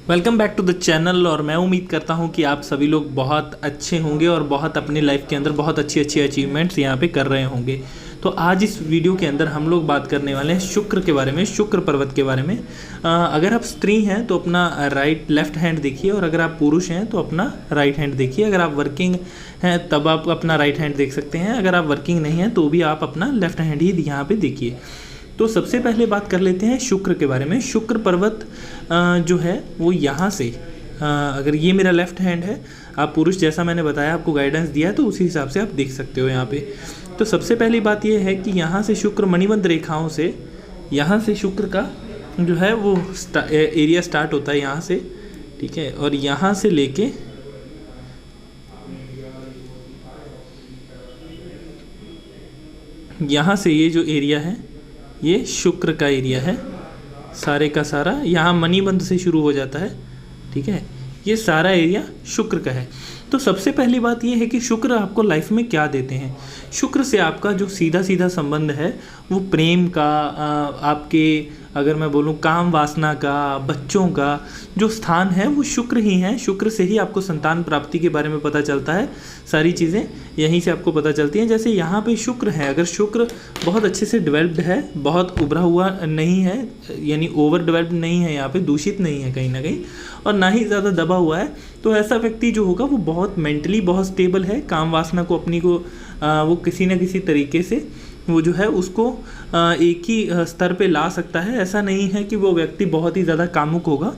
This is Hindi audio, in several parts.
Welcome back to the channel. और मैं उम्मीद करता हूं कि आप सभी लोग बहुत अच्छे होंगे और बहुत अपनी लाइफ के अंदर बहुत अच्छी अच्छी अचीवमेंट्स यहाँ पे कर रहे होंगे। तो आज इस वीडियो के अंदर हम लोग बात करने वाले हैं शुक्र के बारे में, शुक्र पर्वत के बारे में। अगर आप स्त्री हैं तो अपना लेफ्ट हैंड देखिए, और अगर आप पुरुष हैं तो अपना राइट हैंड देखिए। अगर आप वर्किंग हैं तब आप अपना राइट हैंड देख सकते हैं, अगर आप वर्किंग नहीं हैं तो भी आप अपना लेफ्ट हैंड ही यहाँ पे देखिए। तो सबसे पहले बात कर लेते हैं शुक्र के बारे में। शुक्र पर्वत जो है वो यहाँ से, अगर ये मेरा लेफ्ट हैंड है, आप पुरुष जैसा मैंने बताया आपको गाइडेंस दिया है तो उसी हिसाब से आप देख सकते हो यहाँ पे। तो सबसे पहली बात ये है कि यहाँ से शुक्र मणिबंध रेखाओं से, यहाँ से शुक्र का जो है वो एरिया स्टार्ट होता है यहाँ से, ठीक है। और यहाँ से लेके यहाँ से ये जो एरिया है ये शुक्र का एरिया है, सारे का सारा यहाँ मणिबंध से शुरू हो जाता है, ठीक है। ये सारा एरिया शुक्र का है। तो सबसे पहली बात ये है कि शुक्र आपको लाइफ में क्या देते हैं। शुक्र से आपका जो सीधा सीधा संबंध है वो प्रेम का, आपके अगर मैं बोलूँ काम वासना का, बच्चों का जो स्थान है वो शुक्र ही है। शुक्र से ही आपको संतान प्राप्ति के बारे में पता चलता है, सारी चीज़ें यहीं से आपको पता चलती हैं। जैसे यहाँ पे शुक्र है, अगर शुक्र बहुत अच्छे से डेवलप्ड है, बहुत उभरा हुआ नहीं है, यानी ओवर डेवलप्ड नहीं है, यहाँ पे दूषित नहीं है कहीं ना कहीं, और ना ही ज़्यादा दबा हुआ है, तो ऐसा व्यक्ति जो होगा वो बहुत मेंटली बहुत स्टेबल है। काम वासना को अपनी को वो किसी न किसी तरीके से वो जो है उसको एक ही स्तर पे ला सकता है। ऐसा नहीं है कि वो व्यक्ति बहुत ही ज़्यादा कामुक होगा,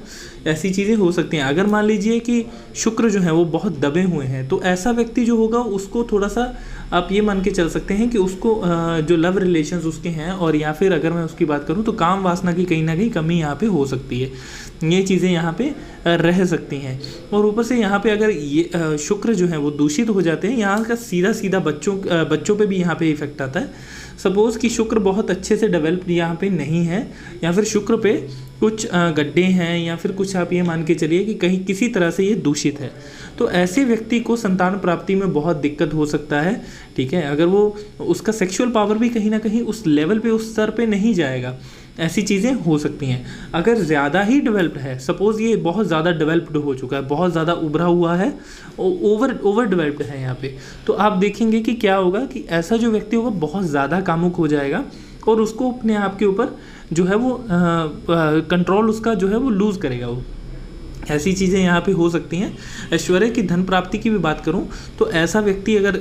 ऐसी चीज़ें हो सकती हैं। अगर मान लीजिए कि शुक्र जो है वो बहुत दबे हुए हैं तो ऐसा व्यक्ति जो होगा उसको थोड़ा सा आप ये मान के चल सकते हैं कि उसको जो लव रिलेशंस उसके हैं, और या फिर अगर मैं उसकी बात करूं तो काम वासना की कहीं ना कहीं कमी यहाँ पे हो सकती है। ये चीज़ें यहाँ पे रह सकती हैं। और ऊपर से यहाँ पे अगर ये शुक्र जो है वो दूषित हो जाते हैं, यहाँ का सीधा सीधा बच्चों पे भी यहाँ पे इफेक्ट आता है। सपोज़ कि शुक्र बहुत अच्छे से डेवलप्ड यहाँ पे नहीं है, या फिर शुक्र पे कुछ गड्ढे हैं, या फिर कुछ आप ये मान के चलिए कि कहीं किसी तरह से ये दूषित है, तो ऐसे व्यक्ति को संतान प्राप्ति में बहुत दिक्कत हो सकता है, ठीक है। अगर वो उसका सेक्सुअल पावर भी कहीं ना कहीं उस लेवल पे, उस स्तर पे नहीं जाएगा, ऐसी चीज़ें हो सकती हैं। अगर ज़्यादा ही डेवलप्ड है, सपोज़ ये बहुत ज़्यादा डेवलप्ड हो चुका है, बहुत ज़्यादा उभरा हुआ है, ओवर डेवलप्ड है यहाँ पे, तो आप देखेंगे कि क्या होगा कि ऐसा जो व्यक्ति होगा बहुत ज़्यादा कामुक हो जाएगा, और उसको अपने आप के ऊपर जो है वो कंट्रोल उसका जो है वो लूज़ करेगा वो। ऐसी चीज़ें यहाँ पे हो सकती हैं। ऐश्वर्य की धन प्राप्ति की भी बात करूँ तो ऐसा व्यक्ति अगर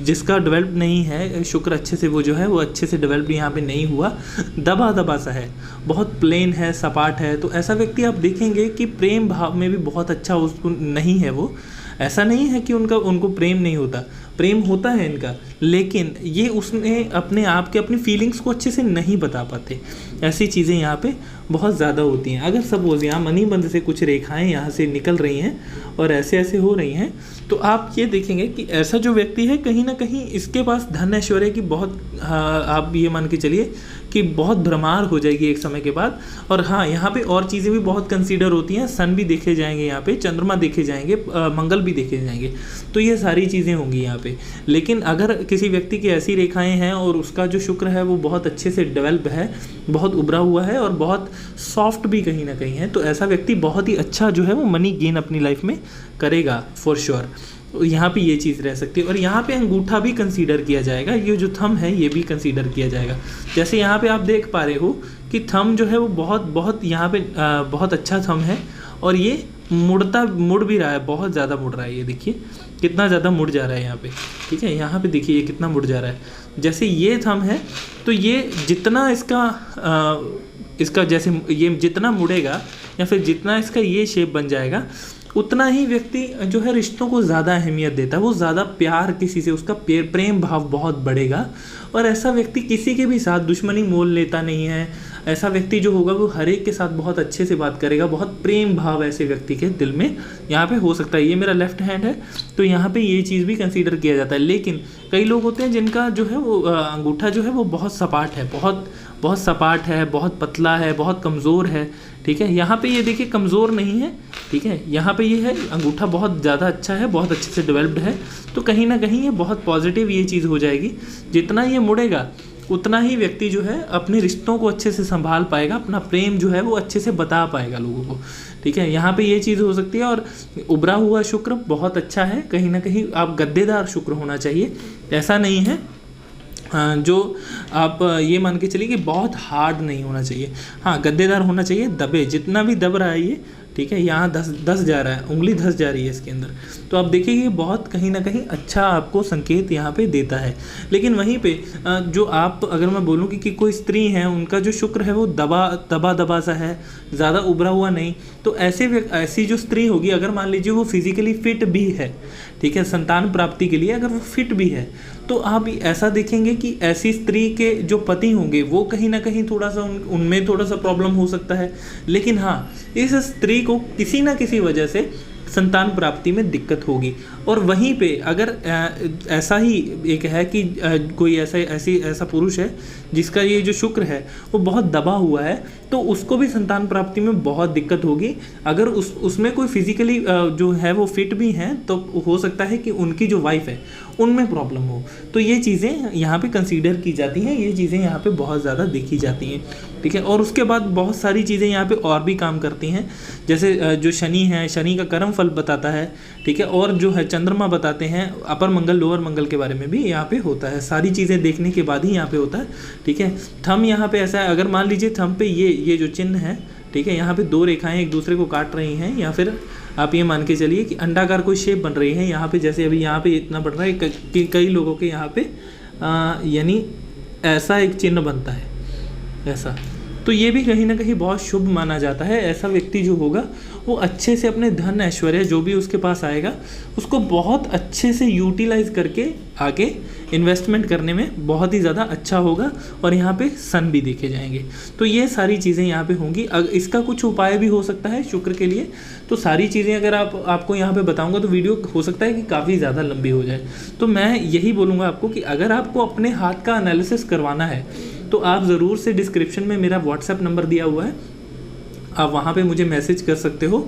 जिसका डेवलप नहीं है शुक्र अच्छे से, वो जो है वो अच्छे से डेवलप यहाँ पे नहीं हुआ, दबा दबा सा है, बहुत प्लेन है, सपाट है, तो ऐसा व्यक्ति आप देखेंगे कि प्रेम भाव में भी बहुत अच्छा उसको नहीं है। वो ऐसा नहीं है कि उनको प्रेम नहीं होता, प्रेम होता है इनका, लेकिन ये उसने अपने आप के अपनी फीलिंग्स को अच्छे से नहीं बता पाते। ऐसी चीज़ें यहाँ पे बहुत ज़्यादा होती हैं। अगर सपोज यहाँ मणिबंध से कुछ रेखाएं यहाँ से निकल रही हैं और ऐसे ऐसे हो रही हैं, तो आप ये देखेंगे कि ऐसा जो व्यक्ति है कहीं ना कहीं इसके पास धन ऐश्वर्य की बहुत, आप ये मान के चलिए कि बहुत भ्रमार हो जाएगी एक समय के बाद। और हाँ, यहाँ पे और चीज़ें भी बहुत कंसीडर होती हैं, सन भी देखे जाएंगे यहाँ पे, चंद्रमा देखे जाएंगे, मंगल भी देखे जाएंगे, तो ये सारी चीज़ें होंगी यहाँ पे। लेकिन अगर किसी व्यक्ति की ऐसी रेखाएं हैं और उसका जो शुक्र है वो बहुत अच्छे से डेवलप है, बहुत उभरा हुआ है और बहुत सॉफ्ट भी कहीं ना कहीं है, तो ऐसा व्यक्ति बहुत ही अच्छा जो है वो मनी गेन अपनी लाइफ में करेगा फॉर श्योर। यहाँ पे ये चीज़ रह सकती है। और यहाँ पे अंगूठा भी कंसीडर किया जाएगा, ये जो थंब है ये भी कंसीडर किया जाएगा। जैसे यहाँ पे आप देख पा रहे हो कि थंब जो है वो बहुत यहाँ पे बहुत अच्छा थंब है, और ये मुड़ भी रहा है, बहुत ज़्यादा मुड़ रहा है। ये देखिए कितना ज़्यादा मुड़ जा रहा है यहाँ पे, ठीक है। यहाँ पे देखिए ये कितना मुड़ जा रहा है। जैसे ये थंब है तो ये जितना इसका जैसे ये जितना मुड़ेगा या फिर जितना इसका ये शेप बन जाएगा, उतना ही व्यक्ति जो है रिश्तों को ज़्यादा अहमियत देता है, वो ज़्यादा प्यार किसी से, उसका प्रेम भाव बहुत बढ़ेगा। और ऐसा व्यक्ति किसी के भी साथ दुश्मनी मोल लेता नहीं है। ऐसा व्यक्ति जो होगा वो हर एक के साथ बहुत अच्छे से बात करेगा, बहुत प्रेम भाव ऐसे व्यक्ति के दिल में यहाँ पे हो सकता है। ये मेरा लेफ्ट हैंड है तो यहाँ पे ये चीज़ भी कंसीडर किया जाता है। लेकिन कई लोग होते हैं जिनका जो है वो अंगूठा जो है वो बहुत सपाट है, बहुत सपाट है, बहुत पतला है, बहुत कमज़ोर है, ठीक है। यहाँ पे ये देखिए कमज़ोर नहीं है, ठीक है। यहाँ पे ये है अंगूठा बहुत ज़्यादा अच्छा है, बहुत अच्छे से डेवलप्ड है, तो कहीं ना कहीं ये बहुत पॉजिटिव ये चीज़ हो जाएगी। जितना ये मुड़ेगा उतना ही व्यक्ति जो है अपने रिश्तों को अच्छे से संभाल पाएगा, अपना प्रेम जो है वो अच्छे से बता पाएगा लोगों को। ठीक है, यहाँ पे ये चीज़ हो सकती है। और उभरा हुआ शुक्र बहुत अच्छा है, कहीं ना कहीं आप गद्देदार शुक्र होना चाहिए, ऐसा नहीं है जो आप ये मान के चलिए कि बहुत हार्ड नहीं होना चाहिए। हाँ, गद्देदार होना चाहिए, दबे, जितना भी दब रहा है ये, ठीक है, यहाँ धस जा रहा है, उंगली धस जा रही है इसके अंदर, तो आप देखिए ये बहुत कहीं ना कहीं अच्छा आपको संकेत यहाँ पे देता है। लेकिन वहीं पे जो आप, अगर मैं बोलूँ कि कोई स्त्री हैं, उनका जो शुक्र है वो दबा सा है, ज़्यादा उभरा हुआ नहीं, तो ऐसी जो स्त्री होगी, अगर मान लीजिए वो फिजिकली फिट भी है, ठीक है, संतान प्राप्ति के लिए अगर वो फिट भी है, तो आप ऐसा देखेंगे कि ऐसी स्त्री के जो पति होंगे वो कहीं ना कहीं थोड़ा सा उनमें थोड़ा सा प्रॉब्लम हो सकता है। लेकिन हाँ, इस स्त्री को किसी ना किसी वजह से संतान प्राप्ति में दिक्कत होगी। और वहीं पे अगर ऐसा ही एक है कि कोई ऐसा पुरुष है जिसका ये जो शुक्र है वो बहुत दबा हुआ है, तो उसको भी संतान प्राप्ति में बहुत दिक्कत होगी। अगर उसमें कोई फिजिकली जो है वो फिट भी हैं, तो हो सकता है कि उनकी जो वाइफ है उनमें प्रॉब्लम हो। तो ये चीज़ें यहाँ पे कंसीडर की जाती हैं, ये चीज़ें यहाँ पे बहुत ज़्यादा देखी जाती हैं। ठीक है, और उसके बाद बहुत सारी चीज़ें यहाँ पे और भी काम करती हैं, जैसे जो शनि है, शनि का कर्म फल बताता है। ठीक है, और जो है चंद्रमा बताते हैं, अपर मंगल लोअर मंगल के बारे में भी यहाँ पे होता है। सारी चीज़ें देखने के बाद ही यहाँ पे होता है। ठीक है, थंब यहाँ पे ऐसा है, अगर मान लीजिए थंब पे ये जो चिन्ह है, ठीक है, यहाँ पे दो रेखाएं एक दूसरे को काट रही हैं, या फिर आप ये मान के चलिए कि अंडाकार कोई शेप बन रही है यहाँ पे, जैसे अभी यहाँ पे इतना बन रहा है कि कई लोगों के यहाँ पे यानी ऐसा एक चिन्ह बनता है ऐसा, तो ये भी कहीं ना कहीं बहुत शुभ माना जाता है। ऐसा व्यक्ति जो होगा वो अच्छे से अपने धन ऐश्वर्य जो भी उसके पास आएगा उसको बहुत अच्छे से यूटिलाइज करके आगे इन्वेस्टमेंट करने में बहुत ही ज़्यादा अच्छा होगा। और यहाँ पे सन भी देखे जाएंगे, तो ये सारी चीज़ें यहाँ पे होंगी। इसका कुछ उपाय भी हो सकता है शुक्र के लिए, तो सारी चीज़ें अगर आपको यहाँ पे बताऊँगा तो वीडियो हो सकता है कि काफ़ी ज़्यादा लंबी हो जाए। तो मैं यही बोलूँगा आपको कि अगर आपको अपने हाथ का एनालिसिस करवाना है तो आप ज़रूर से डिस्क्रिप्शन में मेरा व्हाट्सएप नंबर दिया हुआ है, आप वहाँ पे मुझे मैसेज कर सकते हो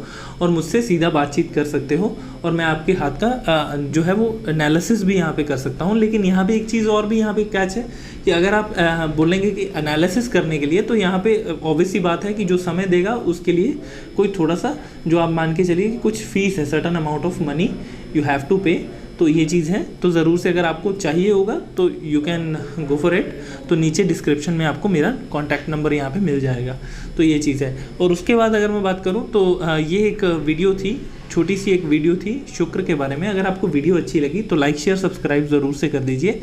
और मुझसे सीधा बातचीत कर सकते हो, और मैं आपके हाथ का जो है वो एनालिसिस भी यहाँ पे कर सकता हूँ। लेकिन यहाँ पे एक चीज़ और भी यहाँ पे कैच है कि अगर आप बोलेंगे कि एनालिसिस करने के लिए, तो यहाँ पे ऑब्वियस सी बात है कि जो समय देगा उसके लिए कोई थोड़ा सा जो आप मान के चलिए कि कुछ फीस है, certain amount of money you have to pay, तो ये चीज़ है। तो ज़रूर से अगर आपको चाहिए होगा तो you can go for it, तो नीचे डिस्क्रिप्शन में आपको मेरा कॉन्टैक्ट नंबर यहाँ पे मिल जाएगा। तो ये चीज़ है। और उसके बाद अगर मैं बात करूँ तो ये एक वीडियो थी, छोटी सी एक वीडियो थी शुक्र के बारे में। अगर आपको वीडियो अच्छी लगी तो लाइक शेयर सब्सक्राइब ज़रूर से कर दीजिए।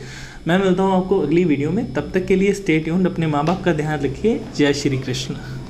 मैं मिलता हूँ आपको अगली वीडियो में, तब तक के लिए स्टे ट्यून्ड, अपने माँ बाप का ध्यान रखिए। जय श्री कृष्ण।